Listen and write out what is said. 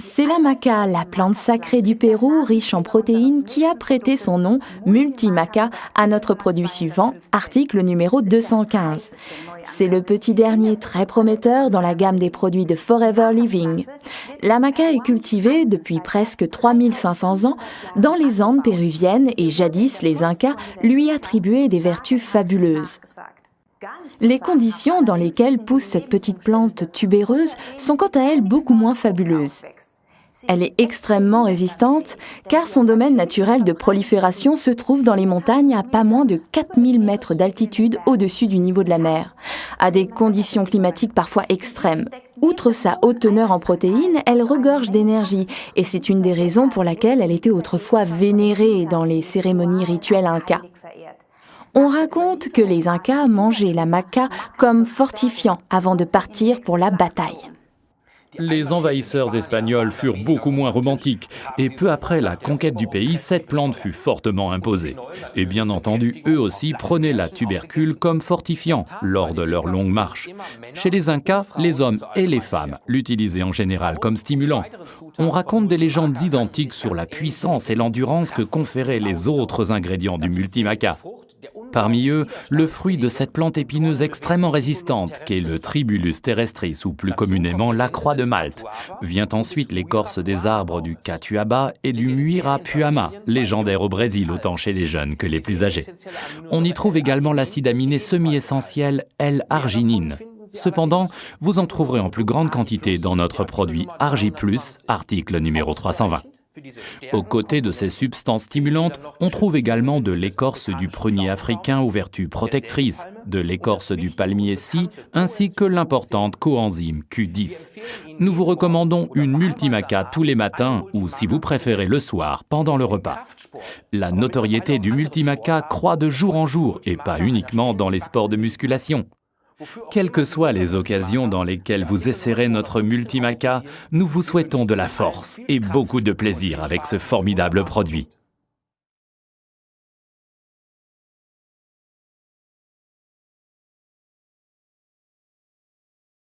C'est la maca, la plante sacrée du Pérou, riche en protéines, qui a prêté son nom, Multimaca, à notre produit suivant, article numéro 215. C'est le petit dernier très prometteur dans la gamme des produits de Forever Living. La maca est cultivée depuis presque 3500 ans dans les Andes péruviennes et jadis les Incas lui attribuaient des vertus fabuleuses. Les conditions dans lesquelles pousse cette petite plante tubéreuse sont quant à elles beaucoup moins fabuleuses. Elle est extrêmement résistante car son domaine naturel de prolifération se trouve dans les montagnes à pas moins de 4000 mètres d'altitude au-dessus du niveau de la mer, à des conditions climatiques parfois extrêmes. Outre sa haute teneur en protéines, elle regorge d'énergie et c'est une des raisons pour laquelle elle était autrefois vénérée dans les cérémonies rituelles incas. On raconte que les Incas mangeaient la maca comme fortifiant avant de partir pour la bataille. Les envahisseurs espagnols furent beaucoup moins romantiques, et peu après la conquête du pays, cette plante fut fortement imposée. Et bien entendu, eux aussi prenaient la tubercule comme fortifiant lors de leur longue marche. Chez les Incas, les hommes et les femmes l'utilisaient en général comme stimulant. On raconte des légendes identiques sur la puissance et l'endurance que conféraient les autres ingrédients du multimaca. Parmi eux, le fruit de cette plante épineuse extrêmement résistante, qu'est le Tribulus terrestris, ou plus communément la croix de Malte. Vient ensuite l'écorce des arbres du catuaba et du muirapuama, légendaire au Brésil autant chez les jeunes que les plus âgés. On y trouve également l'acide aminé semi-essentiel L-arginine. Cependant, vous en trouverez en plus grande quantité dans notre produit Argi+, article numéro 320. Aux côtés de ces substances stimulantes, on trouve également de l'écorce du prunier africain aux vertus protectrices, de l'écorce du palmier scie, ainsi que l'importante coenzyme Q10. Nous vous recommandons une multimaca tous les matins ou, si vous préférez, le soir, pendant le repas. La notoriété du multimaca croît de jour en jour et pas uniquement dans les sports de musculation. Quelles que soient les occasions dans lesquelles vous essaierez notre multimaca, nous vous souhaitons de la force et beaucoup de plaisir avec ce formidable produit.